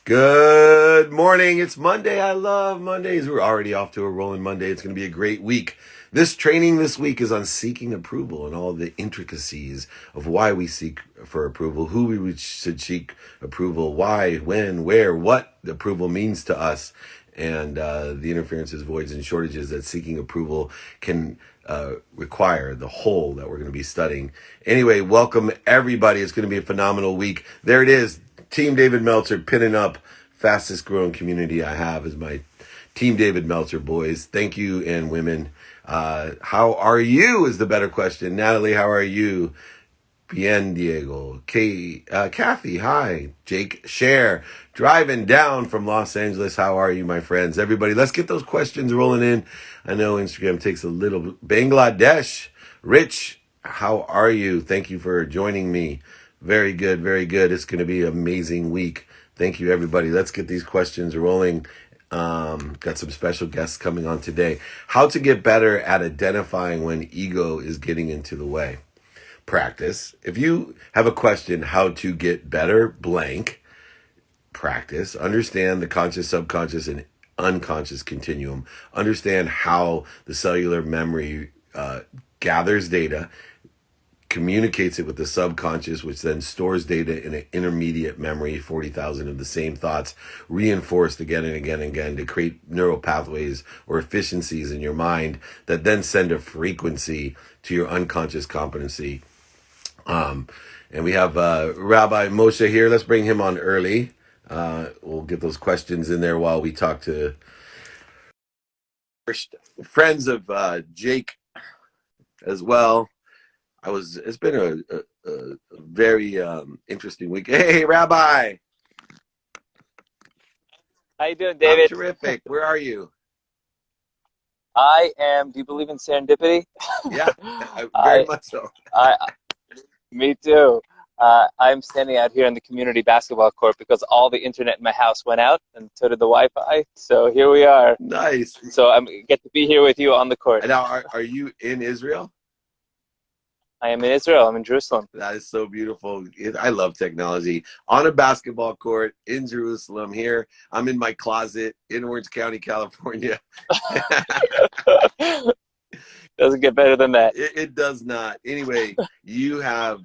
Good morning. It's Monday. I love Mondays. We're already off to a rolling Monday. It's going to be a great week. This training this week is on seeking approval and all the intricacies of why we seek for approval, who we should seek approval, why, when, where, what the approval means to us, and the interferences, voids, and shortages that seeking approval can require, the whole that we're going to be studying. Anyway, welcome everybody. It's going to be a phenomenal week. There it is. Team David Meltzer pinning up. Fastest growing community I have is my Team David Meltzer boys. Thank you, and women. How are you is the better question. Natalie, how are you? Bien, Diego. Kathy, hi. Jake, Cher, driving down from Los Angeles. How are you, my friends? Everybody, let's get those questions rolling in. I know Instagram takes a little. Bangladesh, Rich, how are you? Thank you for joining me. Very good, very good. It's going to be an amazing week. Thank you, everybody. Let's get these questions rolling. Got some special guests coming on today. How to get better at identifying when ego is getting into the way. Practice. If you have a question, how to get better, blank, practice. Understand the conscious, subconscious, and unconscious continuum. Understand how the cellular memory gathers data, communicates it with the subconscious, which then stores data in an intermediate memory, 40,000 of the same thoughts, reinforced again and again and again to create neural pathways or efficiencies in your mind that then send a frequency to your unconscious competency. And we have Rabbi Moshe here. Let's bring him on early. We'll get those questions in there while we talk to friends of Jake as well. It's been a very interesting week. Hey, Rabbi. How you doing, David? I'm terrific. Where are you? I am. Do you believe in serendipity? Yeah, very much so. Me too. I'm standing out here in the community basketball court because all the internet in my house went out, and so did the Wi-Fi. So here we are. Nice. So I get to be here with you on the court. Now, are you in Israel? I am in Israel. I'm in Jerusalem. That is so beautiful. I love technology. On a basketball court in Jerusalem here. I'm in my closet in Orange County, California. Doesn't get better than that. It does not. Anyway, you have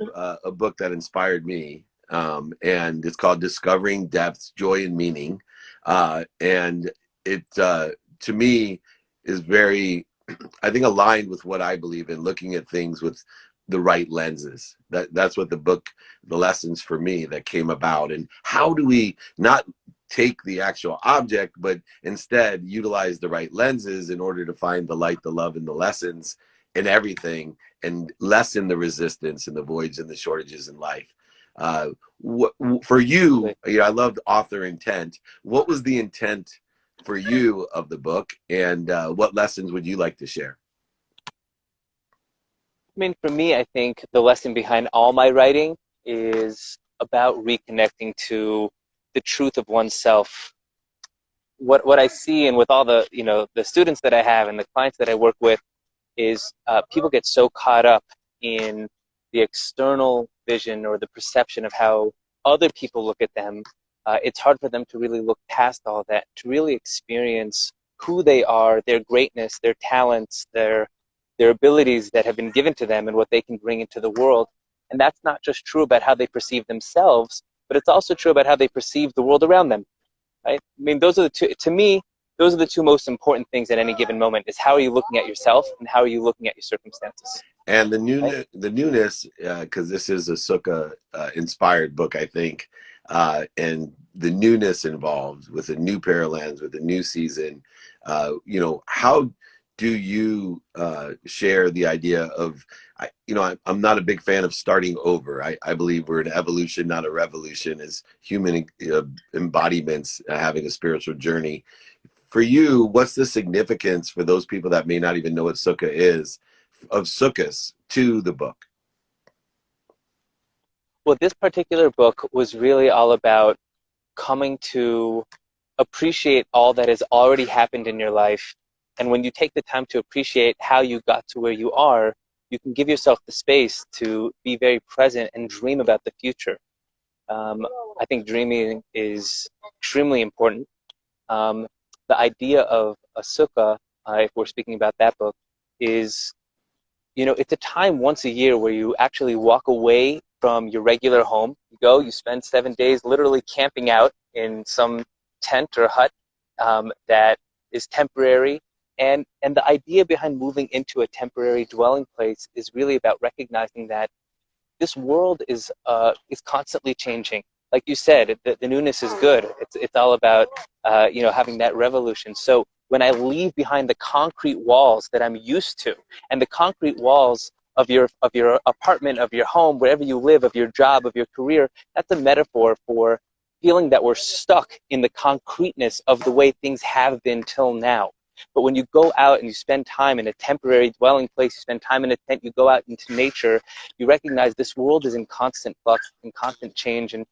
a book that inspired me, and it's called Discovering Depth, Joy, and Meaning. And it, to me, is very, I think, aligned with what I believe in, looking at things with the right lenses. That's what the lessons for me that came about. And how do we not take the actual object, but instead utilize the right lenses in order to find the light, the love, and the lessons in everything, and lessen the resistance and the voids and the shortages in life. For you, I love the author intent. What was the intent for you of the book, and what lessons would you like to share? I mean, for me, I think the lesson behind all my writing is about reconnecting to the truth of oneself. What I see, and with all the the students that I have and the clients that I work with, is people get so caught up in the external vision or the perception of how other people look at them. It's hard for them to really look past all that, to really experience who they are, their greatness, their talents, their abilities that have been given to them, and what they can bring into the world. And that's not just true about how they perceive themselves, but it's also true about how they perceive the world around them. Right? I mean, those are the two. To me, those are the two most important things at any given moment: is how are you looking at yourself, and how are you looking at your circumstances. And the newness, because this is a Sukkah inspired book, I think, and the newness involved with a new pair of lens, with a new season. How do you share the idea of, I'm not a big fan of starting over. I believe we're an evolution, not a revolution, as human embodiments having a spiritual journey. For you, what's the significance for those people that may not even know what Sukkah is, of Sukkahs to the book? Well, this particular book was really all about coming to appreciate all that has already happened in your life. And when you take the time to appreciate how you got to where you are, you can give yourself the space to be very present and dream about the future. I think dreaming is extremely important. Um, the idea of a sukkah, if we're speaking about that book, is, it's a time once a year where you actually walk away from your regular home. You spend 7 days literally camping out in some tent or hut that is temporary. And the idea behind moving into a temporary dwelling place is really about recognizing that this world is constantly changing. Like you said, the newness is good. It's all about having that revolution. So when I leave behind the concrete walls that I'm used to, and the concrete walls of your apartment, of your home, wherever you live, of your job, of your career, that's a metaphor for feeling that we're stuck in the concreteness of the way things have been till now. But when you go out and you spend time in a temporary dwelling place, you spend time in a tent, you go out into nature, you recognize this world is in constant flux, in constant change, and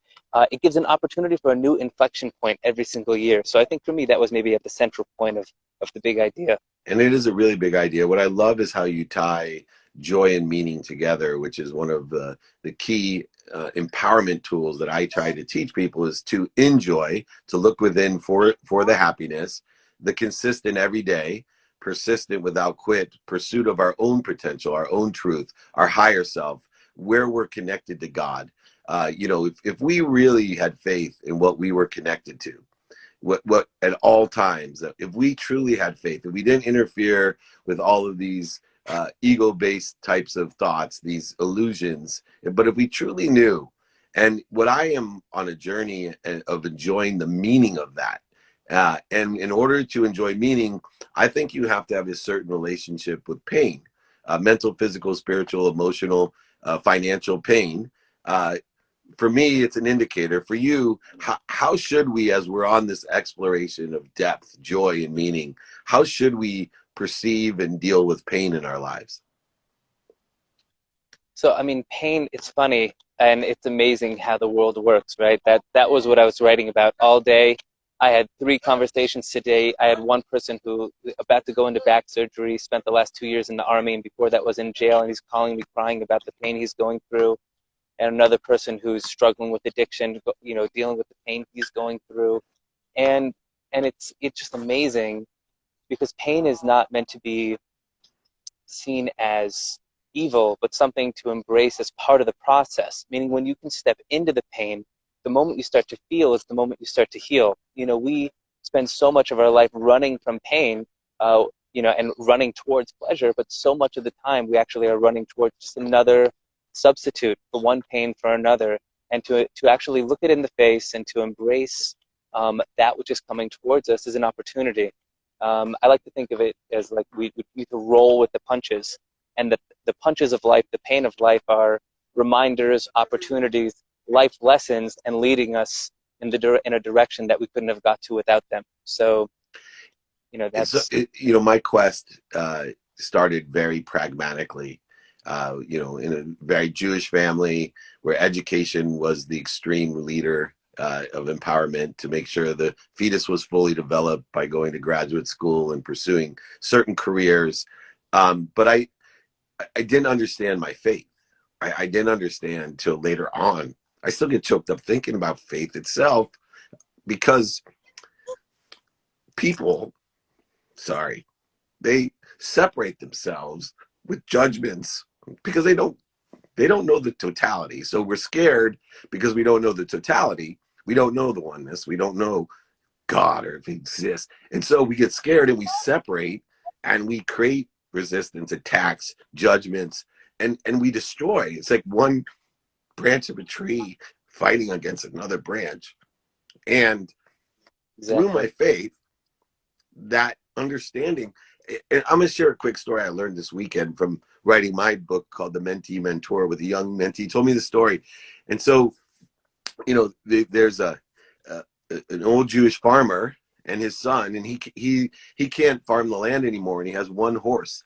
it gives an opportunity for a new inflection point every single year. So I think for me, that was maybe at the central point of the big idea. And it is a really big idea. What I love is how you tie joy and meaning together, which is one of the key empowerment tools that I try to teach people, is to enjoy, to look within for the happiness, the consistent every day, persistent without quit, pursuit of our own potential, our own truth, our higher self, where we're connected to God. If we really had faith in what we were connected to, what at all times, if we truly had faith, if we didn't interfere with all of these ego-based types of thoughts, these illusions, but if we truly knew, and what I am on a journey of enjoying the meaning of that, and in order to enjoy meaning, I think you have to have a certain relationship with pain, mental, physical, spiritual, emotional, financial pain. For me, it's an indicator. For you, how should we, as we're on this exploration of depth, joy, and meaning, how should we perceive and deal with pain in our lives? So, I mean, pain, it's funny and it's amazing how the world works, right? That was what I was writing about all day. I had 3 conversations today. I had one person who about to go into back surgery, spent the last 2 years in the army, and before that was in jail, and he's calling me crying about the pain he's going through. And another person who's struggling with addiction, dealing with the pain he's going through. And it's just amazing because pain is not meant to be seen as evil, but something to embrace as part of the process. Meaning, when you can step into the pain, the moment you start to feel is the moment you start to heal. We spend so much of our life running from pain, and running towards pleasure, but so much of the time we actually are running towards just another substitute for one pain for another. And to actually look it in the face and to embrace that which is coming towards us is an opportunity. I like to think of it as like we need to roll with the punches, and the punches of life, the pain of life, are reminders, opportunities, life lessons, and leading us in a direction that we couldn't have got to without them. So, that's My quest started very pragmatically. In a very Jewish family where education was the extreme leader of empowerment, to make sure the fetus was fully developed by going to graduate school and pursuing certain careers. But I didn't understand my faith. I didn't understand till later on. I still get choked up thinking about faith itself, because people, sorry, they separate themselves with judgments because they don't know the totality. So we're scared because we don't know the totality. We don't know the oneness. We don't know God, or if he exists. And so we get scared and we separate, and we create resistance, attacks, judgments, and we destroy. It's like one branch of a tree fighting against another branch. And through exactly. my faith, that understanding, and I'm going to share a quick story I learned this weekend from writing my book called The Mentee Mentor, with a young mentee. He told me the story. And so, there's a an old Jewish farmer and his son, and he can't farm the land anymore, and he has one horse.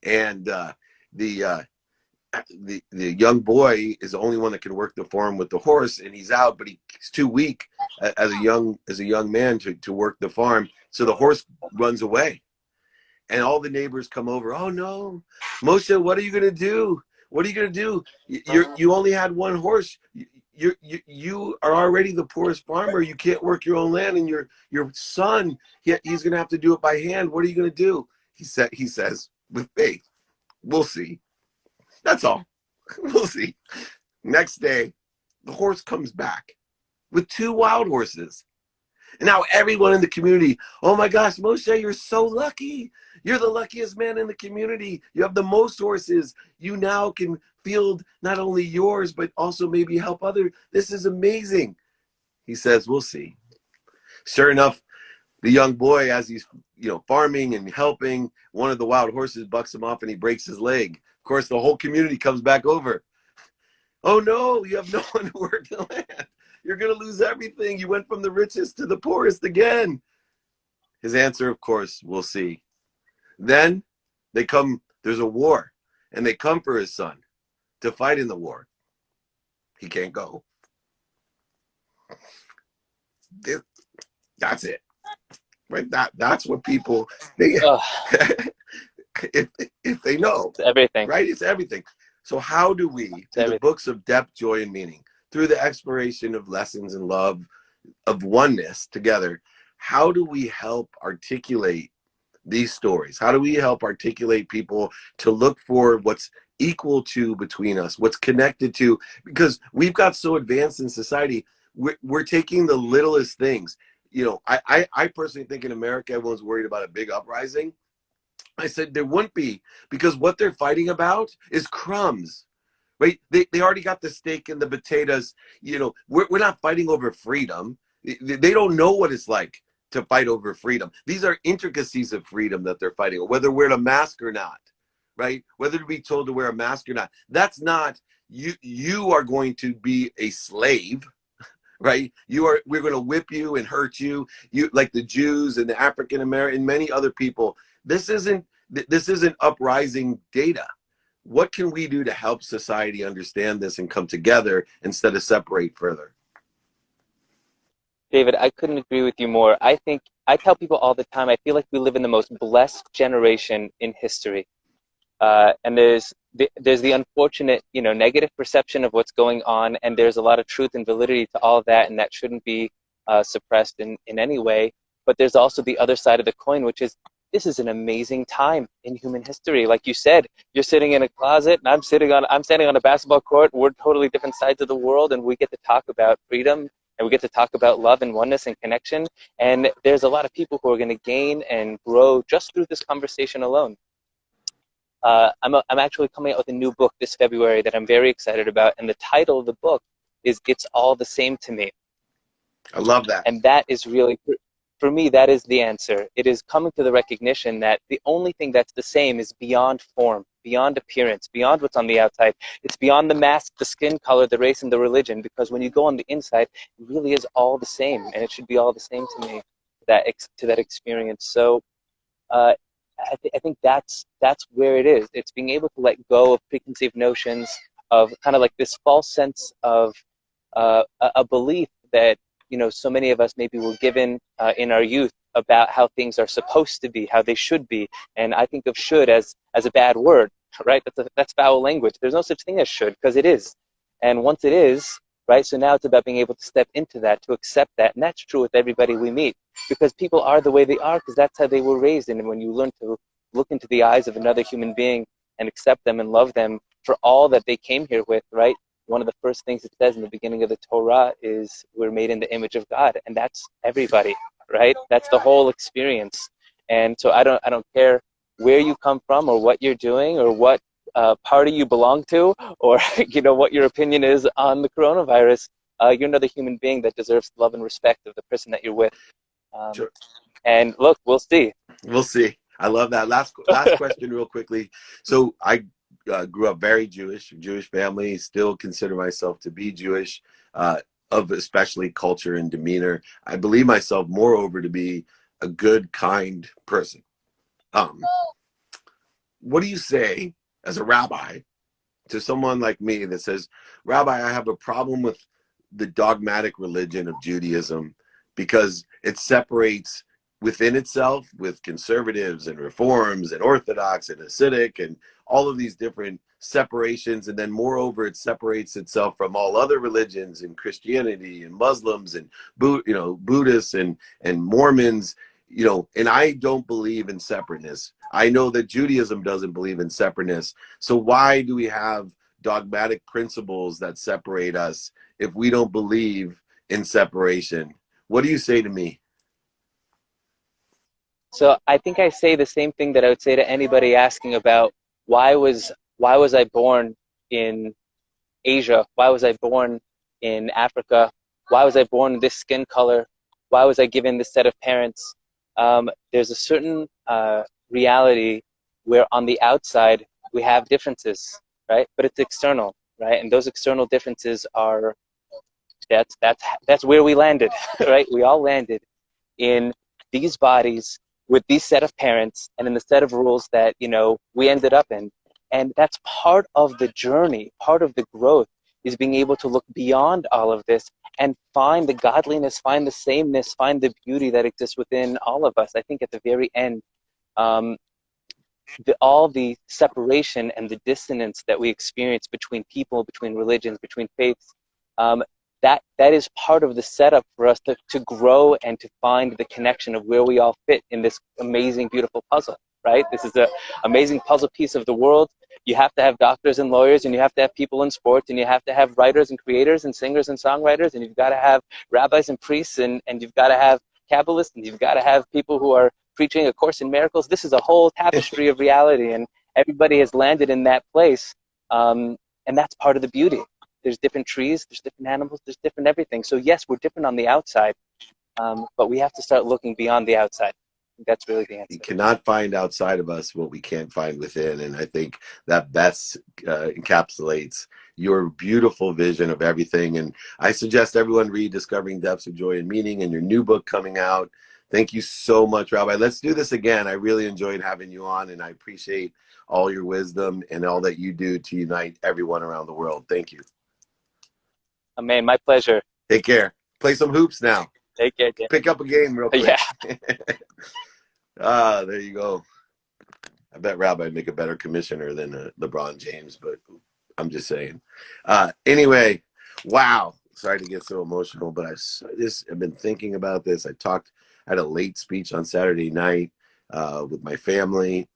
And the the young boy is the only one that can work the farm with the horse, and he's out, but he's too weak as a young man to work the farm. So the horse runs away, and all the neighbors come over. Oh no, Moshe, what are you gonna do? What are you gonna do? You only had one horse. you are already the poorest farmer. You can't work your own land, and your son, he's going to have to do it by hand. What are you going to do? He says, with faith, we'll see. That's all. We'll see. Next day, the horse comes back with two wild horses. And now everyone in the community, oh my gosh, Moshe, you're so lucky. You're the luckiest man in the community. You have the most horses. You now can field not only yours, but also maybe help others. This is amazing. He says, we'll see. Sure enough, the young boy, as he's farming and helping, one of the wild horses bucks him off and he breaks his leg. Of course, the whole community comes back over. Oh no, you have no one to work the land. You're going to lose everything. You went from the richest to the poorest again. His answer, of course, we'll see. Then there's a war, and they come for his son to fight in the war. He can't go. That's it. Right? That's what people, if they know. It's everything. Right? It's everything. So how do we, through the books of depth, joy, and meaning, through the exploration of lessons and love, of oneness together, how do we help articulate these stories? How do we help articulate people to look for what's equal to between us, what's connected to? Because we've got so advanced in society, we're taking the littlest things. I personally think in America, everyone's worried about a big uprising. I said there wouldn't be, because what they're fighting about is crumbs, right? They already got the steak and the potatoes. We're not fighting over freedom. They don't know what it's like to fight over freedom. These are intricacies of freedom that they're fighting, whether wear a mask or not, right? Whether to be told to wear a mask or not. That's not, you are going to be a slave, right? We're going to whip you and hurt you, like the Jews and the African American and many other people. This isn't uprising data. What can we do to help society understand this and come together instead of separate further? David, I couldn't agree with you more. I tell people all the time, I feel like we live in the most blessed generation in history. And there's the unfortunate, negative perception of what's going on, and there's a lot of truth and validity to all of that, and that shouldn't be suppressed in any way. But there's also the other side of the coin, which is, this is an amazing time in human history. Like you said, you're sitting in a closet, and I'm standing on a basketball court. We're totally different sides of the world, and we get to talk about freedom, and we get to talk about love and oneness and connection. And there's a lot of people who are going to gain and grow just through this conversation alone. I'm actually coming out with a new book this February that I'm very excited about, and the title of the book is "It's All the Same to Me." I love that. And that is really, for me, that is the answer. It is coming to the recognition that the only thing that's the same is beyond form, beyond appearance, beyond what's on the outside. It's beyond the mask, the skin color, the race, and the religion, because when you go on the inside, it really is all the same, and it should be all the same to me, to that experience. So I think that's where it is. It's being able to let go of preconceived notions, of kind of like this false sense of a belief that so many of us maybe were given in our youth about how things are supposed to be, how they should be. And I think of should as a bad word, right? That's foul language. There's no such thing as should, because it is. And once it is, right, so now it's about being able to step into that, to accept that. And that's true with everybody we meet, because people are the way they are because that's how they were raised. And when you learn to look into the eyes of another human being and accept them and love them for all that they came here with, right? One of the first things it says in the beginning of the Torah is we're made in the image of God, and that's everybody, right? That's the whole experience. And so I don't care where you come from or what you're doing or what party you belong to, or what your opinion is on the coronavirus. You're another human being that deserves love and respect of the person that you're with. Sure. And look, we'll see. We'll see. I love that. Last question real quickly. So I grew up very Jewish family, still consider myself to be Jewish, of especially culture and demeanor. I believe myself moreover to be a good, kind person. What do you say as a rabbi to someone like me that says, Rabbi, I have a problem with the dogmatic religion of Judaism because it separates within itself with conservatives and reforms and orthodox and Hasidic and all of these different separations. And then moreover, it separates itself from all other religions and Christianity and Muslims and Buddhists and Mormons, and I don't believe in separateness. I know that Judaism doesn't believe in separateness. So why do we have dogmatic principles that separate us if we don't believe in separation? What do you say to me? So I think I say the same thing that I would say to anybody asking about why was I born in Asia? Why was I born in Africa? Why was I born in this skin color? Why was I given this set of parents? There's a certain reality where on the outside we have differences, right? But it's external, right? And those external differences are that's where we landed, right? We all landed in these bodies with these set of parents and in the set of rules that we ended up in. And that's part of the journey, part of the growth is being able to look beyond all of this and find the godliness, find the sameness, find the beauty that exists within all of us. I think at the very end, all the separation and the dissonance that we experience between people, between religions, between faiths, that is part of the setup for us to grow and to find the connection of where we all fit in this amazing, beautiful puzzle, right? This is an amazing puzzle piece of the world. You have to have doctors and lawyers, and you have to have people in sports, and you have to have writers and creators and singers and songwriters, and you've got to have rabbis and priests, and you've got to have Kabbalists, and you've got to have people who are preaching A Course in Miracles. This is a whole tapestry of reality, and everybody has landed in that place, and that's part of the beauty. There's different trees, there's different animals, there's different everything. So yes, we're different on the outside, but we have to start looking beyond the outside. That's really the answer. You cannot find outside of us what we can't find within. And I think that best encapsulates your beautiful vision of everything. And I suggest everyone read Discovering Depths of Joy and Meaning and your new book coming out. Thank you so much, Rabbi. Let's do this again. I really enjoyed having you on, and I appreciate all your wisdom and all that you do to unite everyone around the world. Thank you. Amen. My pleasure. Take care. Play some hoops now. Take care. Pick up a game real quick. Yeah. There you go. I bet Rabbi would make a better commissioner than LeBron James, but I'm just saying. Anyway, wow. Sorry to get so emotional, but I've been thinking about this. I had a late speech on Saturday night with my family,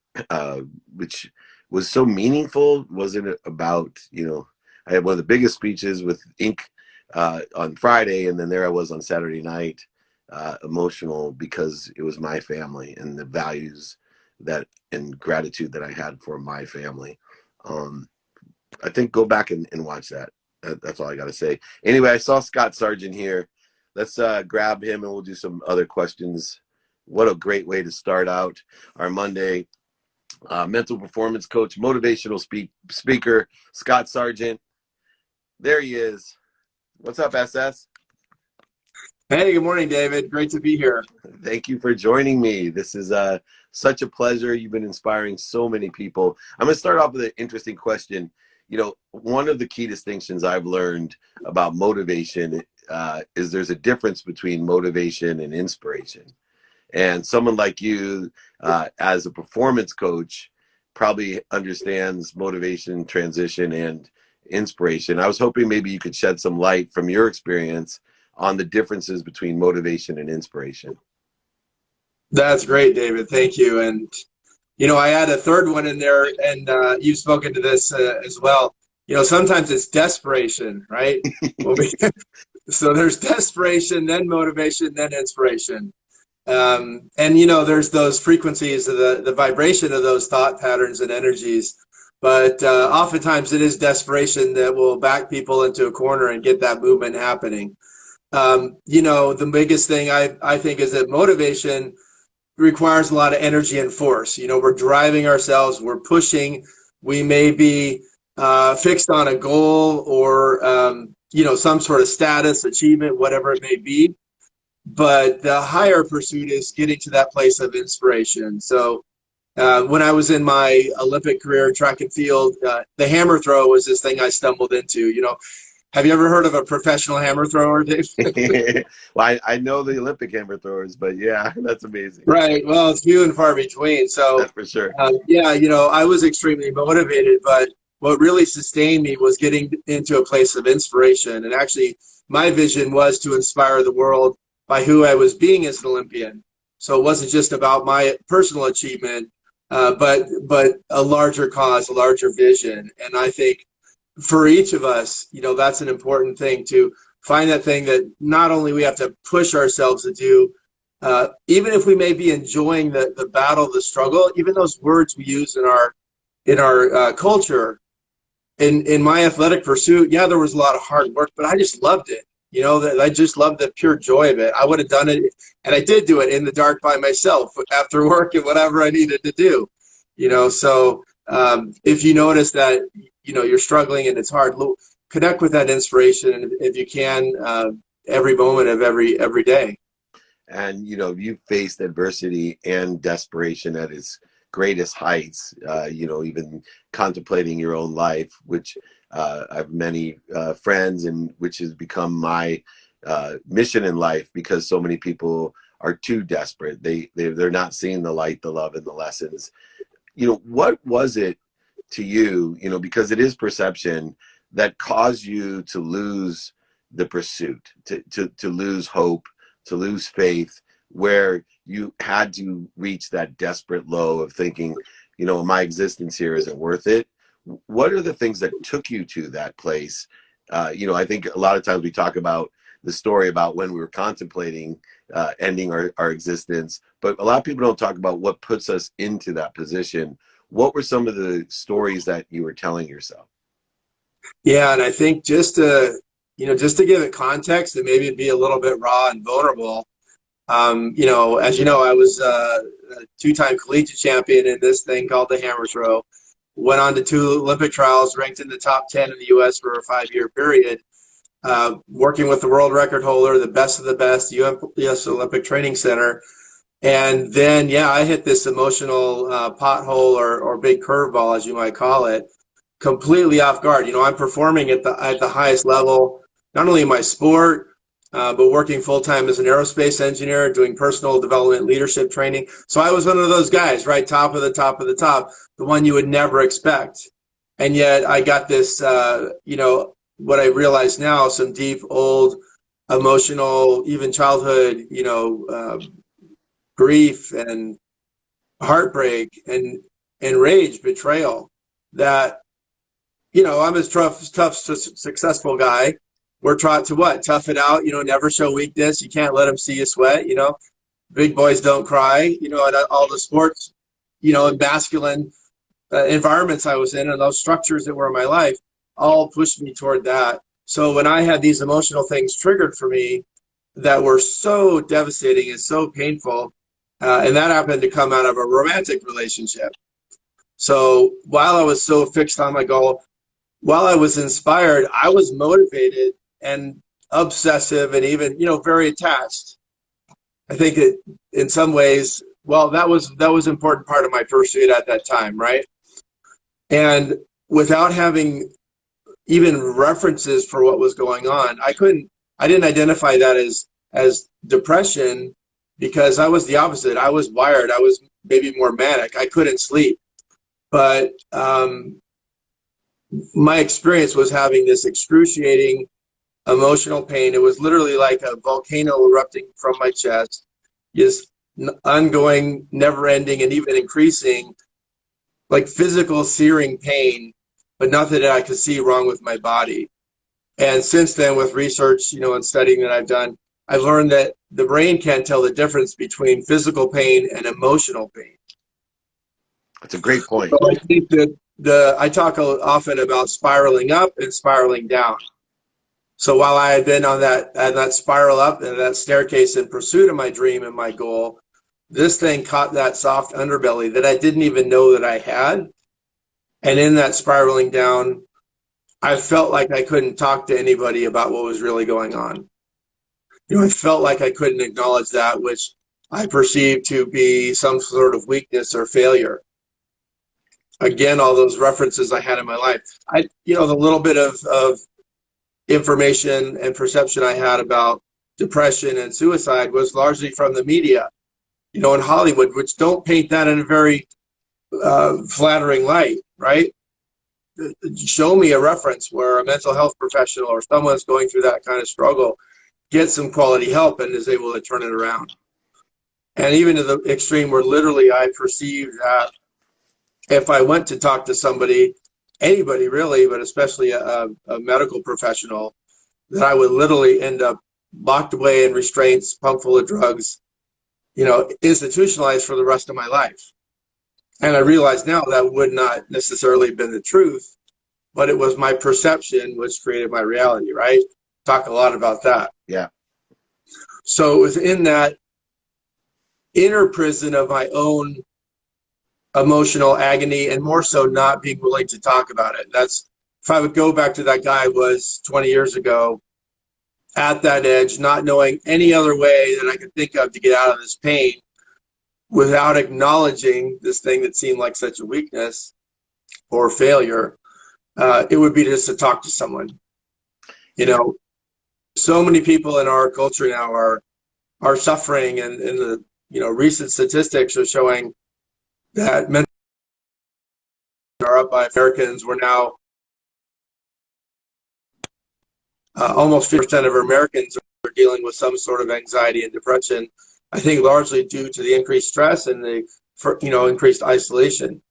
which was so meaningful. Wasn't it about, I had one of the biggest speeches with Inc. On Friday, and then there I was on Saturday night, emotional because it was my family and the values and gratitude that I had for my family. I think go back and watch that. That's all I got to say. Anyway, I saw Scott Sargent here. Let's grab him and we'll do some other questions. What a great way to start out our Monday. Mental performance coach, motivational speaker, Scott Sargent. There he is. What's up, SS? Hey, good morning, David. Great to be here. Thank you for joining me. This is such a pleasure. You've been inspiring so many people. I'm going to start off with an interesting question. One of the key distinctions I've learned about motivation is there's a difference between motivation and inspiration. And someone like you, as a performance coach, probably understands motivation, transition, and inspiration. I was hoping maybe you could shed some light from your experience on the differences between motivation and inspiration. That's great, David. Thank you. And, I add a third one in there, and you've spoken to this as well. Sometimes it's desperation, right? So there's desperation, then motivation, then inspiration. And, there's those frequencies of the vibration of those thought patterns and energies. But oftentimes it is desperation that will back people into a corner and get that movement happening. The biggest thing I think is that motivation requires a lot of energy and force. We're driving ourselves, we're pushing, we may be fixed on a goal or, some sort of status, achievement, whatever it may be. But the higher pursuit is getting to that place of inspiration. So when I was in my Olympic career, track and field, the hammer throw was this thing I stumbled into. Have you ever heard of a professional hammer thrower, Dave? Well, I know the Olympic hammer throwers, but yeah, that's amazing. Right. Well, it's few and far between. So, That's for sure. yeah, I was extremely motivated, but what really sustained me was getting into a place of inspiration. And actually, my vision was to inspire the world by who I was being as an Olympian. So it wasn't just about my personal achievement, but a larger cause, a larger vision. And I think for each of us, that's an important thing, to find that thing that not only we have to push ourselves to do, even if we may be enjoying the battle, the struggle, even those words we use in our culture. In my athletic pursuit, yeah, there was a lot of hard work, but I just loved it. That I just loved the pure joy of it. I would have done it, and I did do it in the dark by myself after work and whatever I needed to do. So if you notice that you're struggling and it's hard, connect with that inspiration if you can, every moment of every day. And you faced adversity and desperation at its greatest heights, even contemplating your own life, which I have many friends, and which has become my mission in life, because so many people are too desperate. They're not seeing the light, the love, and the lessons. What was it to you, because it is perception, that caused you to lose the pursuit, to lose hope, to lose faith, where you had to reach that desperate low of thinking, my existence here isn't worth it? What are the things that took you to that place? I think a lot of times we talk about the story about when we were contemplating ending our existence, but a lot of people don't talk about what puts us into that position. What were some of the stories that you were telling yourself? Yeah, and I think just to give it context and maybe be a little bit raw and vulnerable. As you know, I was a two-time collegiate champion in this thing called the hammer throw. Went on to 2 Olympic trials, ranked in the top 10 in the U.S. for a 5-year period. Working with the world record holder, the best of the best, U.S. Olympic Training Center. And then, yeah, I hit this emotional pothole or big curveball, as you might call it, completely off guard. I'm performing at the highest level, not only in my sport, but working full-time as an aerospace engineer, doing personal development, leadership training. So I was one of those guys, right, top of the top of the top, the one you would never expect. And yet I got this, what I realize now, some deep, old, emotional, even childhood, grief and heartbreak and rage, betrayal, that, I'm a tough, successful guy. We're taught to what? Tough it out, never show weakness. You can't let them see you sweat, big boys don't cry, and all the sports, and masculine environments I was in, and those structures that were in my life all pushed me toward that. So when I had these emotional things triggered for me that were so devastating and so painful, and that happened to come out of a romantic relationship. So while I was so fixed on my goal, while I was inspired, I was motivated and obsessive and even, very attached. I think that in some ways, well, that was an important part of my pursuit at that time, right? And without having even references for what was going on, I didn't identify that as depression, because I was the opposite. I was wired. I was maybe more manic. I couldn't sleep. But my experience was having this excruciating emotional pain. It was literally like a volcano erupting from my chest, just ongoing, never-ending, and even increasing, like physical searing pain, but nothing that I could see wrong with my body. And since then, with research, and studying that I've done, I've learned that the brain can't tell the difference between physical pain and emotional pain. That's a great point. So I think that I talk often about spiraling up and spiraling down. So while I had been on that spiral up and that staircase in pursuit of my dream and my goal, this thing caught that soft underbelly that I didn't even know that I had. And in that spiraling down, I felt like I couldn't talk to anybody about what was really going on. I felt like I couldn't acknowledge that which I perceived to be some sort of weakness or failure. Again, all those references I had in my life. The little bit of information and perception I had about depression and suicide was largely from the media, in Hollywood, which don't paint that in a very flattering light, right? Show me a reference where a mental health professional or someone's going through that kind of struggle gets some quality help and is able to turn it around. And even to the extreme where literally I perceived that if I went to talk to somebody, anybody really, but especially a medical professional, that I would literally end up locked away in restraints, pumped full of drugs, institutionalized for the rest of my life. And I realize now that would not necessarily have been the truth, but it was my perception which created my reality, right? Talk a lot about that. Yeah. So it was in that inner prison of my own emotional agony, and more so not being willing to talk about it. That's, if I would go back to that guy I was 20 years ago, at that edge, not knowing any other way that I could think of to get out of this pain, without acknowledging this thing that seemed like such a weakness or failure, it would be just to talk to someone. So many people in our culture now are suffering, and the recent statistics are showing that men are up by Americans. We're now almost 50% of Americans are dealing with some sort of anxiety and depression. I think largely due to the increased stress and the increased isolation.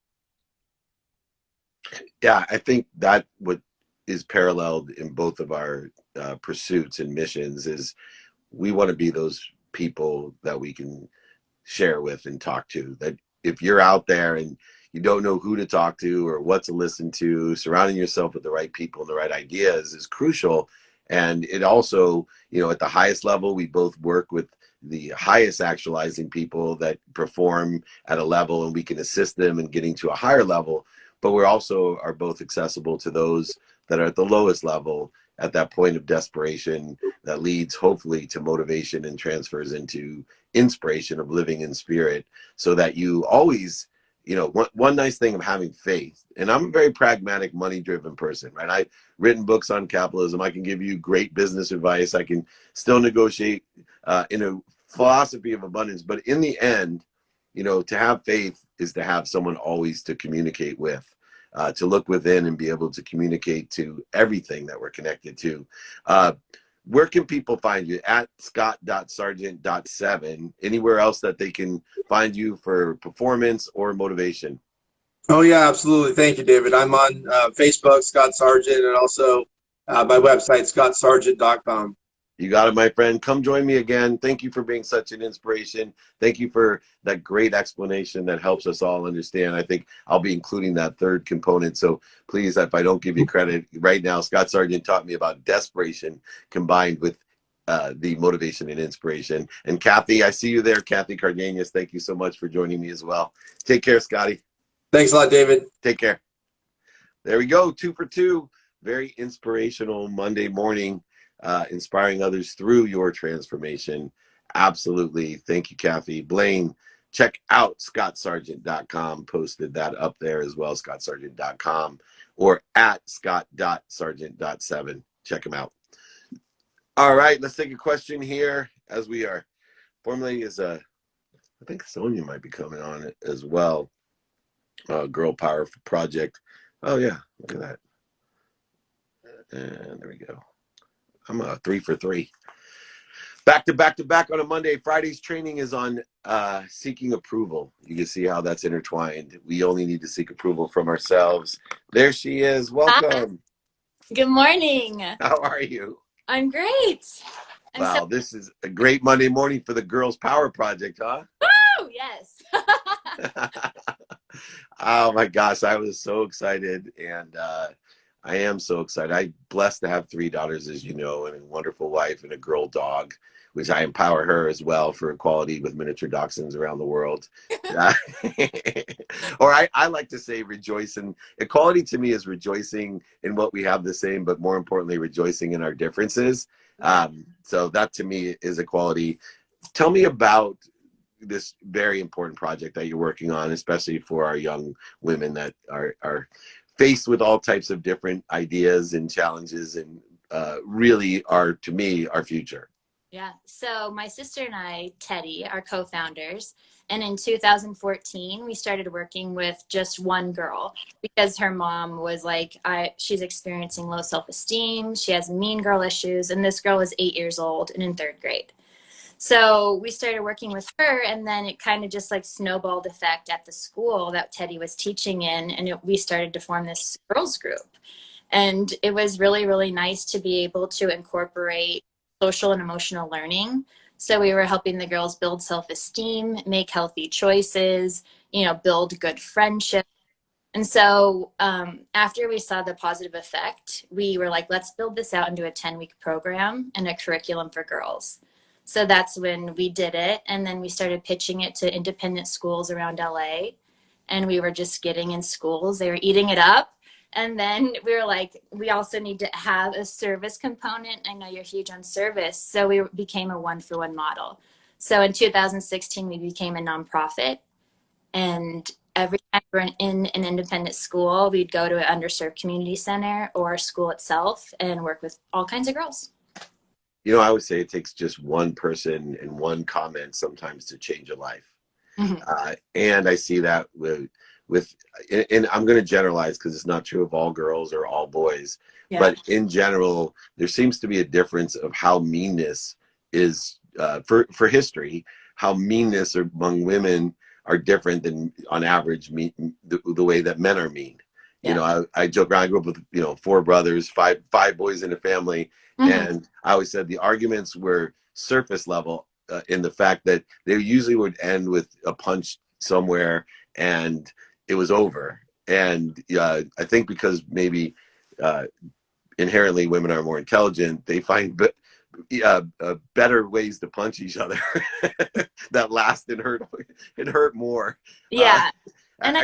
Yeah, I think that what is paralleled in both of our pursuits and missions is we want to be those people that we can share with and talk to. That if you're out there and you don't know who to talk to or what to listen to, surrounding yourself with the right people and the right ideas is crucial. And it also, at the highest level, we both work with the highest actualizing people that perform at a level, and we can assist them in getting to a higher level. But we also are both accessible to those that are at the lowest level, at that point of desperation that leads hopefully to motivation and transfers into inspiration of living in spirit, so that you always, one nice thing of having faith, and I'm a very pragmatic, money-driven person, right? I've written books on capitalism. I can give you great business advice. I can still negotiate in a philosophy of abundance. But in the end, to have faith is to have someone always to communicate with, to look within and be able to communicate to everything that we're connected to. Where can people find you? At scott.sargent.7. Anywhere else that they can find you for performance or motivation? Oh, yeah, absolutely. Thank you, David. I'm on Facebook, Scott Sargent, and also my website, scottsargent.com. You got it, my friend. Come join me again. Thank you for being such an inspiration. Thank you for that great explanation that helps us all understand. I think I'll be including that third component. So please, if I don't give you credit right now, Scott Sargent taught me about desperation combined with the motivation and inspiration. And Kathy, I see you there. Kathy Cardenas, thank you so much for joining me as well. Take care, Scotty. Thanks a lot, David. Take care. There we go. 2 for 2. Very inspirational Monday morning. Inspiring others through your transformation. Absolutely. Thank you, Kathy. Blaine, check out scottsargent.com. Posted that up there as well, scottsargent.com, or at scott.sargent.7. Check them out. All right, let's take a question here as we are formulating I think Sonia might be coming on it as well. Girl Power Project. Oh, yeah, look at that. And there we go. I'm 3 for 3. Back to back on a Monday. Friday's training is on seeking approval. You can see how that's intertwined. We only need to seek approval from ourselves. There she is. Welcome. Hi. Good morning. How are you? I'm great. Wow, this is a great Monday morning for the Girls Power Project, huh? Woo! Yes. Oh my gosh, I was so excited, and I am so excited. I'm blessed to have 3 daughters, as you know, and a wonderful wife and a girl dog, which I empower her as well for equality with miniature dachshunds around the world. Or I like to say rejoicing. Equality to me is rejoicing in what we have the same, but more importantly, rejoicing in our differences. So that to me is equality. Tell me about this very important project that you're working on, especially for our young women that are faced with all types of different ideas and challenges and really are, to me, our future. Yeah. So my sister and I, Teddy, are co-founders. And in 2014, we started working with just one girl because her mom was like, she's experiencing low self-esteem. She has mean girl issues. And this girl was 8 years old and in third grade. So we started working with her, and then it kind of just like snowballed effect at the school that Teddy was teaching in. And we started to form this girls group. And it was really, really nice to be able to incorporate social and emotional learning. So we were helping the girls build self-esteem, make healthy choices, build good friendships. And so after we saw the positive effect, we were like, let's build this out into a 10-week program and a curriculum for girls. So that's when we did it. And then we started pitching it to independent schools around LA. And we were just getting in schools. They were eating it up. And then we were like, we also need to have a service component. I know you're huge on service. So we became a one-for-one model. So in 2016, we became a nonprofit. And every time we were in an independent school, we'd go to an underserved community center or school itself and work with all kinds of girls. I would say it takes just one person and one comment sometimes to change a life. Mm-hmm. And I see that with, and I'm going to generalize because it's not true of all girls or all boys, yeah. But in general, there seems to be a difference of how meanness is, for history, how meanness among women are different than on average the way that men are mean. Yeah. I joke around, I grew up with, 4 brothers, five boys in a family. Mm-hmm. And I always said the arguments were surface level in the fact that they usually would end with a punch somewhere and it was over. And I think because maybe inherently women are more intelligent, they find better ways to punch each other that last and hurt more. Yeah. And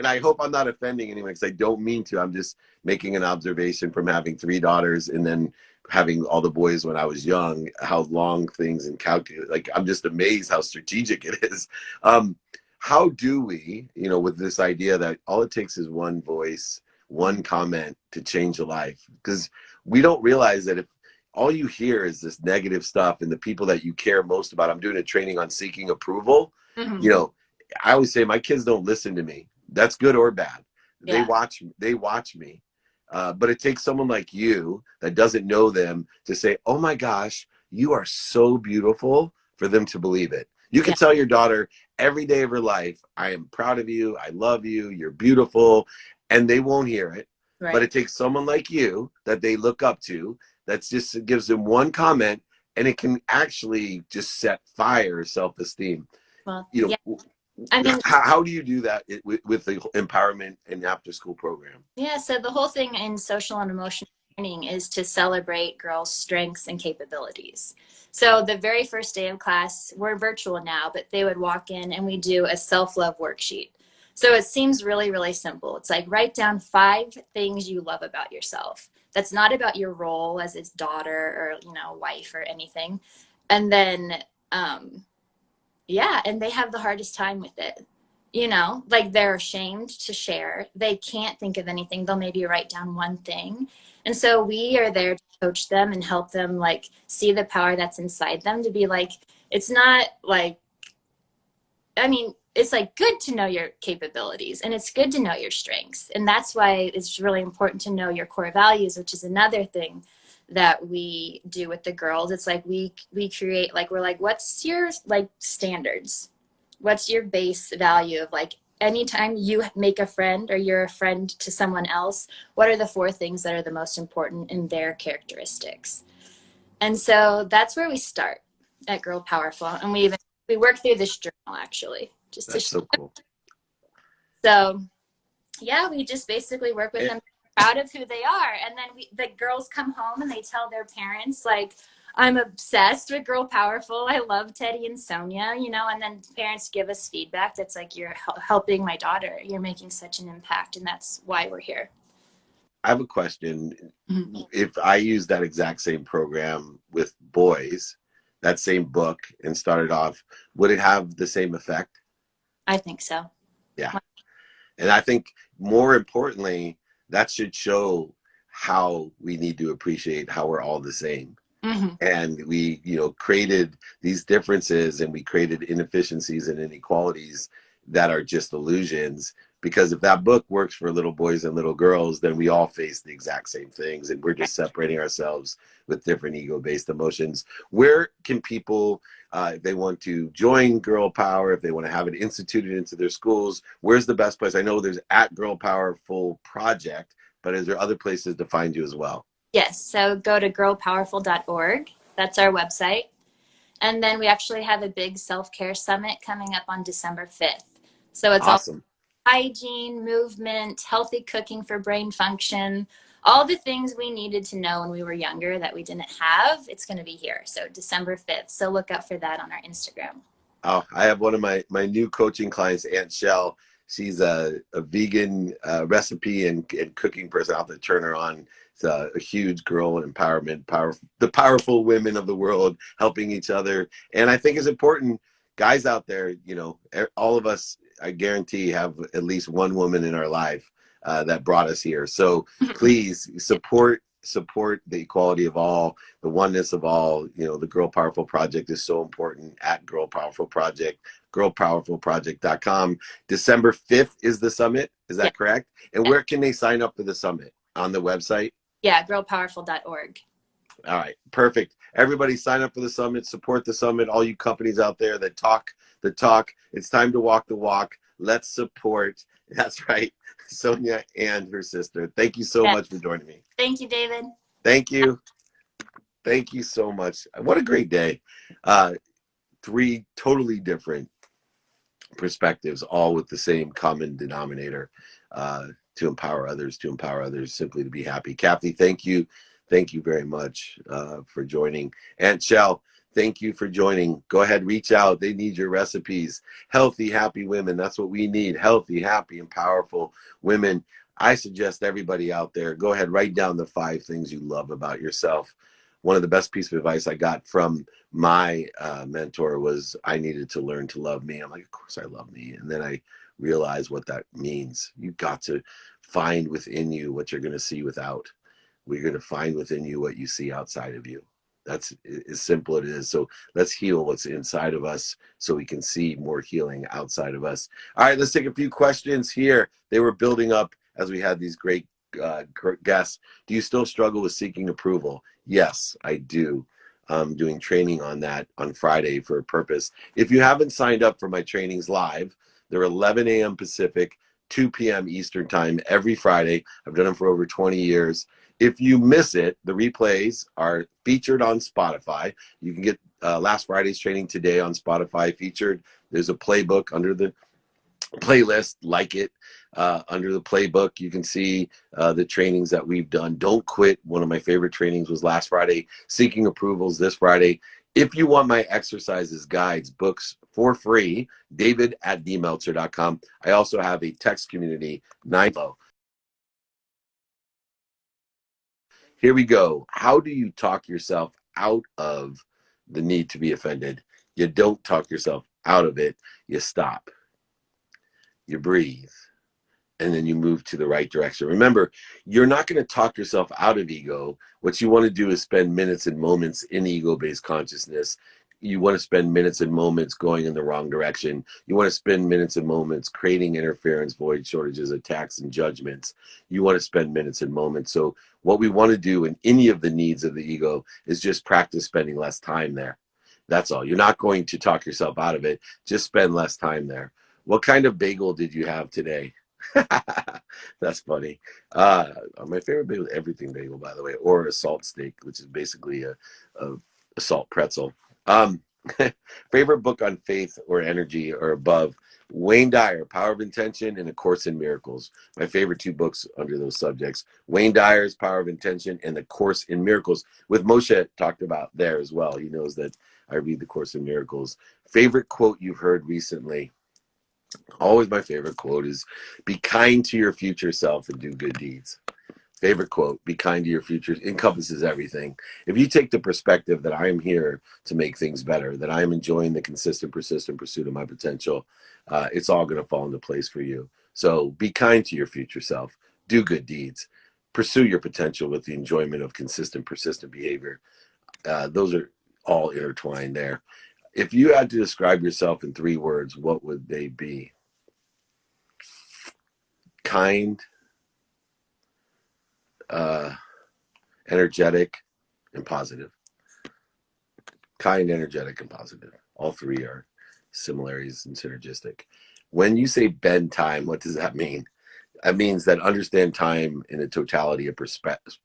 I hope I'm not offending anyone because I don't mean to. I'm just making an observation from having 3 daughters and then having all the boys when I was young, how long things and calculate. Like, I'm just amazed how strategic it is. How do we, with this idea that all it takes is one voice, one comment to change a life? Because we don't realize that if all you hear is this negative stuff and the people that you care most about, I'm doing a training on seeking approval. Mm-hmm. I always say my kids don't listen to me. That's good or bad. Yeah. They watch me. But it takes someone like you that doesn't know them to say, oh my gosh, you are so beautiful, for them to believe it. You can tell your daughter every day of her life, I am proud of you. I love you. You're beautiful. And they won't hear it. Right. But it takes someone like you that they look up to, that just gives them one comment, and it can actually just set fire self-esteem. Well, yeah. I mean, how do you do that with the empowerment and after school program? Yeah, so the whole thing in social and emotional training is to celebrate girls' strengths and capabilities. So the very first day of class, we're virtual now, but they would walk in and we do a self-love worksheet. So it seems really, really simple. It's like, write down 5 things you love about yourself. That's not about your role as its daughter or, wife or anything. And then, and they have the hardest time with it. Like, they're ashamed to share. They can't think of anything. They'll maybe write down one thing. And so we are there to coach them and help them, like, see the power that's inside them, to be like, it's not like, it's like good to know your capabilities and it's good to know your strengths. And that's why it's really important to know your core values, which is another thing that we do with the girls. It's like we create, like, we're like, what's your, like, standards? What's your base value of, like, anytime you make a friend or you're a friend to someone else, what are the 4 things that are the most important in their characteristics? And so that's where we start at Girl Powerful. And we work through this journal, actually. That's so cool. So, yeah, we just basically work with them, proud of who they are. And then the girls come home and they tell their parents, like, I'm obsessed with Girl Powerful. I love Teddy and Sonia, and then parents give us feedback that's like, you're helping my daughter. You're making such an impact, and that's why we're here. I have a question. Mm-hmm. If I use that exact same program with boys, that same book, and started off, would it have the same effect? I think so. Yeah. And I think more importantly, that should show how we need to appreciate how we're all the same. Mm-hmm. And we, created these differences, and we created inefficiencies and inequalities that are just illusions. Because if that book works for little boys and little girls, then we all face the exact same things, and we're just separating ourselves with different ego-based emotions. Where can people, if they want to join Girl Power, if they want to have it instituted into their schools, where's the best place? I know there's at Girl Powerful Project, but is there other places to find you as well? Yes, so go to girlpowerful.org. That's our website. And then we actually have a big self-care summit coming up on December 5th. So it's Awesome. all hygiene, movement, healthy cooking for brain function, all the things we needed to know when we were younger that we didn't have. It's going to be here. So December 5th. So look out for that on our Instagram. Oh, I have one of my new coaching clients, Aunt Shell. She's a vegan recipe and cooking person. I'll have to turn her on. It's a huge girl empowerment, the powerful women of the world helping each other. And I think it's important, guys out there, all of us, I guarantee, have at least one woman in our life that brought us here. So please support the equality of all, the oneness of all. The Girl Powerful Project is so important. At Girl Powerful Project, girlpowerfulproject.com. December 5th is the summit. Is that correct? And where can they sign up for the summit? On the website? Yeah, girlpowerful.org. All right, perfect. Everybody sign up for the summit, support the summit. All you companies out there that talk the talk, it's time to walk the walk. Let's support. That's right, Sonia and her sister. Thank you so much for joining me. Thank you, David. Thank you. Thank you so much. What a great day. 3 totally different perspectives, all with the same common denominator, to empower others, simply to be happy. Kathy, thank you. Thank you very much for joining. Aunt Shell, thank you for joining. Go ahead, reach out. They need your recipes. Healthy, happy women. That's what we need. Healthy, happy, and powerful women. I suggest everybody out there, go ahead, write down the 5 things you love about yourself. One of the best pieces of advice I got from my mentor was, I needed to learn to love me. I'm like, of course I love me. And then I realized what that means. You got to find within you what you're going to see without. We're going to find within you what you see outside of you. That's as simple as it is. So let's heal what's inside of us so we can see more healing outside of us. All right, let's take a few questions here. They were building up as we had these great guests. Do you still struggle with seeking approval? Yes, I do. I'm doing training on that on Friday for a purpose. If you haven't signed up for my trainings live, they're 11 a.m. Pacific, 2 p.m. Eastern time every Friday. I've done them for over 20 years. If you miss it, the replays are featured on Spotify. You can get last Friday's training today on Spotify featured. There's a playbook under the playlist, like it. Under the playbook, you can see the trainings that we've done. Don't quit. One of my favorite trainings was last Friday. Seeking approvals this Friday. If you want my exercises, guides, books for free, david@dmeltzer.com. I also have a text community, 9. Here we go. How do you talk yourself out of the need to be offended? You don't talk yourself out of it. You stop. You breathe. And then you move to the right direction. Remember, you're not going to talk yourself out of ego. What you want to do is spend minutes and moments in ego-based consciousness. You want to spend minutes and moments going in the wrong direction. You want to spend minutes and moments creating interference, void, shortages, attacks, and judgments. You want to spend minutes and moments. So what we want to do in any of the needs of the ego is just practice spending less time there. That's all. You're not going to talk yourself out of it. Just spend less time there. What kind of bagel did you have today? That's funny. My favorite bagel is everything bagel, by the way, or a salt steak, which is basically a salt pretzel. Favorite book on faith or energy or above? Wayne Dyer, Power of Intention, and A Course in Miracles. My favorite 2 books under those subjects. Wayne Dyer's Power of Intention and The Course in Miracles, with Moshe talked about there as well. He knows that I read The Course in Miracles. Favorite quote you've heard recently? Always my favorite quote is, be kind to your future self and do good deeds. Favorite quote, be kind to your future, encompasses everything. If you take the perspective that I am here to make things better, that I am enjoying the consistent, persistent pursuit of my potential, it's all going to fall into place for you. So be kind to your future self. Do good deeds. pursue your potential with the enjoyment of consistent, persistent behavior. Those are all intertwined there. If you had to describe yourself in 3 words, what would they be? Kind, energetic, and positive. Kind, energetic, and positive. All 3 are similarities and synergistic. When you say bend time, what does that mean? That means that understand time in a totality of perspective.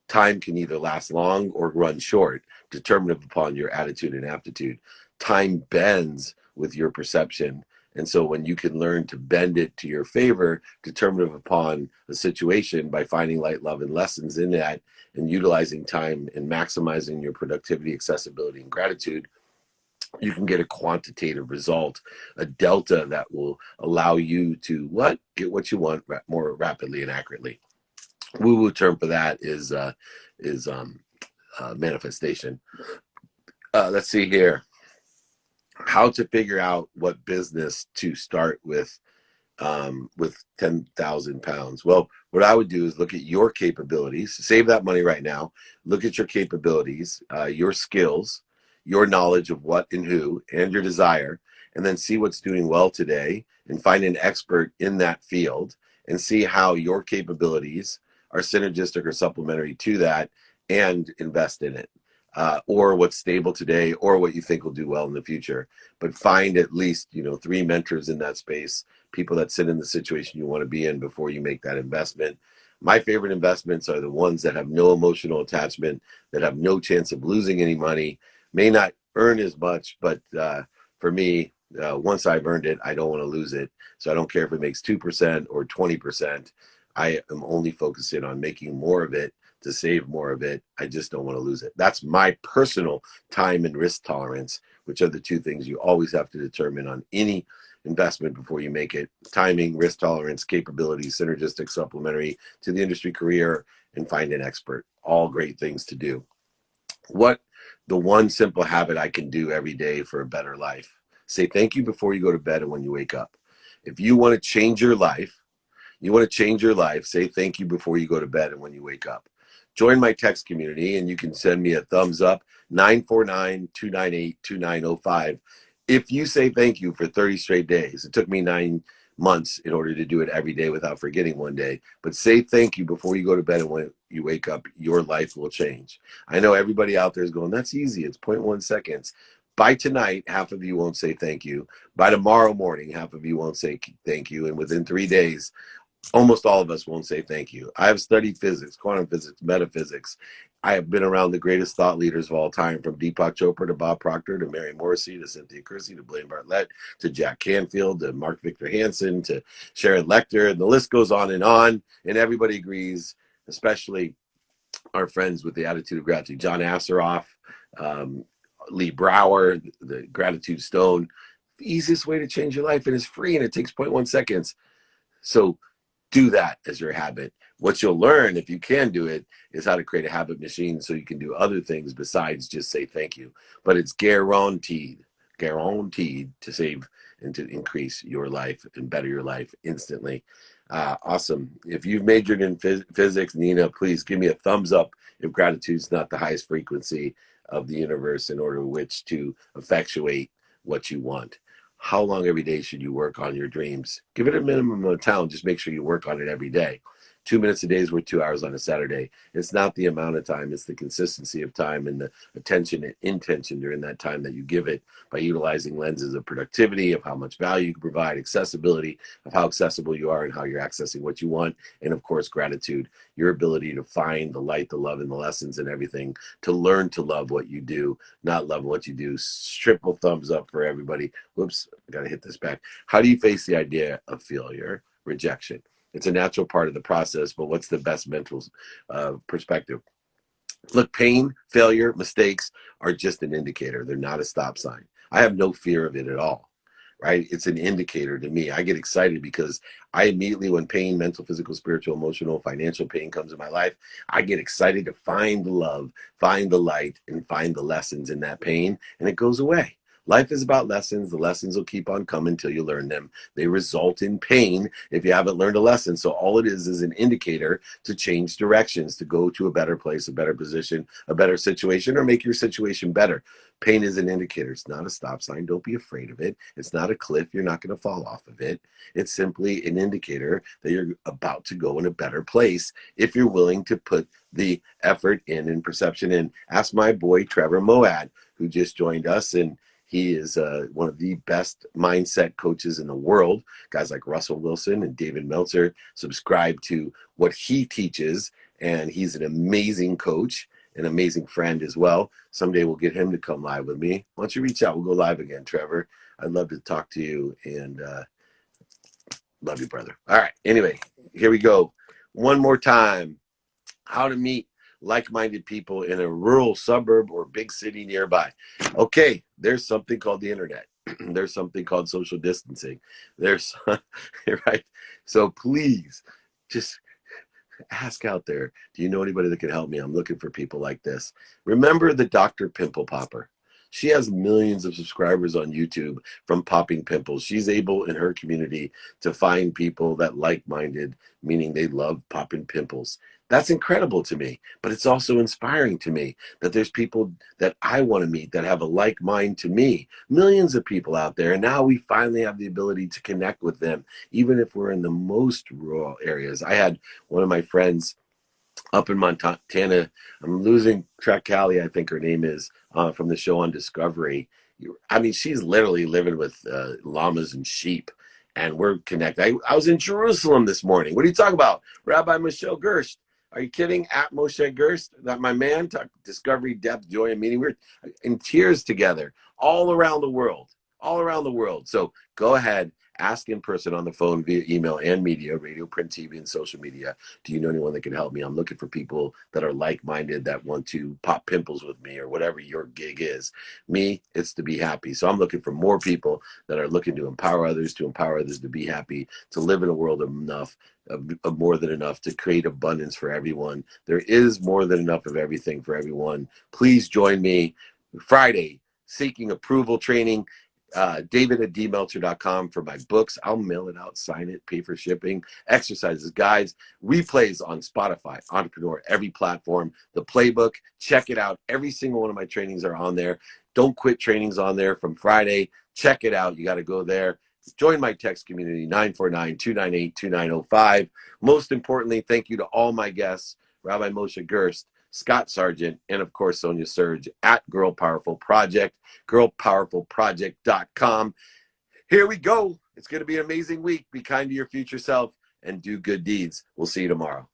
Time can either last long or run short, determined upon your attitude and aptitude. Time bends with your perception. And so when you can learn to bend it to your favor, determined upon a situation by finding light, love, and lessons in that, and utilizing time and maximizing your productivity, accessibility, and gratitude, you can get a quantitative result, a delta that will allow you to get what you want more rapidly and accurately. Woo-woo term for that is manifestation. Let's see here. How to figure out what business to start with 10,000 pounds. Well, what I would do is look at your capabilities, save that money right now, look at your capabilities, your skills, your knowledge of what and who, and your desire, and then see what's doing well today and find an expert in that field and see how your capabilities are synergistic or supplementary to that and invest in it. Or what's stable today or what you think will do well in the future. But find at least, 3 mentors in that space, people that sit in the situation you want to be in before you make that investment. My favorite investments are the ones that have no emotional attachment, that have no chance of losing any money, may not earn as much, but for me, once I've earned it, I don't want to lose it. So I don't care if it makes 2% or 20%. I am only focusing on making more of it to save more of it. I just don't want to lose it. That's my personal time and risk tolerance, which are the 2 things you always have to determine on any investment before you make it. Timing, risk tolerance, capability, synergistic, supplementary to the industry career, and find an expert. All great things to do. What the one simple habit I can do every day for a better life? Say thank you before you go to bed and when you wake up. If you want to change your life, say thank you before you go to bed and when you wake up. Join my text community and you can send me a thumbs up, 949-298-2905. If you say thank you for 30 straight days, it took me 9 months in order to do it every day without forgetting one day, but say thank you before you go to bed and when you wake up, your life will change. I know everybody out there is going, that's easy. It's 0.1 seconds. By tonight, half of you won't say thank you. By tomorrow morning, half of you won't say thank you. And within 3 days, almost all of us won't say thank you. I have studied physics, quantum physics, metaphysics. I have been around the greatest thought leaders of all time, from Deepak Chopra to Bob Proctor to Mary Morrissey to Cynthia Kersey to Blaine Bartlett to Jack Canfield to Mark Victor Hansen to Sharon Lecter. And the list goes on. And everybody agrees, especially our friends with the attitude of gratitude. John Asseroff, Lee Brower, the Gratitude Stone. The easiest way to change your life, and it's free, and it takes 0.1 seconds. So do that as your habit. What you'll learn, if you can do it, is how to create a habit machine so you can do other things besides just say thank you. But it's guaranteed to save and to increase your life and better your life instantly. Awesome. If you've majored in physics, Nina, please give me a thumbs up if gratitude's not the highest frequency of the universe in order which to effectuate what you want. How long every day should you work on your dreams? Give it a minimum of time. Just make sure you work on it every day. 2 minutes a day is worth 2 hours on a Saturday. It's not the amount of time, it's the consistency of time and the attention and intention during that time that you give it by utilizing lenses of productivity, of how much value you can provide, accessibility, of how accessible you are and how you're accessing what you want, and of course, gratitude, your ability to find the light, the love, and the lessons and everything, to learn to love what you do, not love what you do. Triple thumbs up for everybody. Whoops, I gotta hit this back. How do you face the idea of failure, rejection? It's a natural part of the process, but what's the best mental perspective? Look, pain, failure, mistakes are just an indicator. They're not a stop sign. I have no fear of it at all, right? It's an indicator to me. I get excited because I immediately, when pain, mental, physical, spiritual, emotional, financial pain comes in my life, I get excited to find the love, find the light, and find the lessons in that pain, and it goes away. Life is about lessons. The lessons will keep on coming until you learn them. They result in pain if you haven't learned a lesson. So all it is an indicator to change directions, to go to a better place, a better position, a better situation, or make your situation better. Pain is an indicator. It's not a stop sign. Don't be afraid of it. It's not a cliff. You're not going to fall off of it. It's simply an indicator that you're about to go in a better place if you're willing to put the effort in and perception in. Ask my boy, Trevor Moad, who just joined us, and he is one of the best mindset coaches in the world. Guys like Russell Wilson and David Meltzer subscribe to what he teaches, and he's an amazing coach, an amazing friend as well. Someday we'll get him to come live with me. Why don't you reach out? We'll go live again, Trevor. I'd love to talk to you, and love you, brother. All right. Anyway, here we go. One more time. How to meet like-minded people in a rural suburb or big city nearby. Okay, there's something called the internet. There's something called social distancing. There's right. So please just ask out there. Do you know anybody that can help me? I'm looking for people like this. Remember the Dr. Pimple Popper. She has millions of subscribers on YouTube from popping pimples. She's able in her community to find people that like-minded, meaning they love popping pimples. That's incredible to me, but it's also inspiring to me that there's people that I want to meet that have a like mind to me. Millions of people out there, and now we finally have the ability to connect with them, even if we're in the most rural areas. I had one of my friends up in Montana. I'm losing track. Callie, I think her name is, from the show on Discovery. I mean, she's literally living with llamas and sheep, and we're connected. I was in Jerusalem this morning. What are you talking about? Rabbi Michelle Gerst. Are you kidding? At Moshe Gerst, that my man, talk Discovery, Depth, Joy, and Meaning. We're in tears together all around the world, all around the world. So go ahead, ask in person, on the phone, via email and media, radio, print, TV, and social media. Do you know anyone that can help me? I'm looking for people that are like-minded, that want to pop pimples with me, or whatever your gig is. Me, it's to be happy. So I'm looking for more people that are looking to empower others to be happy, to live in a world of enough, of more than enough, to create abundance for everyone. There is more than enough of everything for everyone. Please join me Friday, Seeking Approval Training. David at dmeltzer.com for my books. I'll mail it out, sign it, pay for shipping, exercises, guides, replays on Spotify, Entrepreneur, every platform, the playbook. Check it out. Every single one of my trainings are on there. Don't Quit trainings on there from Friday. Check it out. You got to go there. Join my text community, 949-298-2905. Most importantly, thank you to all my guests, Rabbi Moshe Gerst, Scott Sargent, and of course, Sonia Surge at Girl Powerful Project, girlpowerfulproject.com. Here we go. It's going to be an amazing week. Be kind to your future self and do good deeds. We'll see you tomorrow.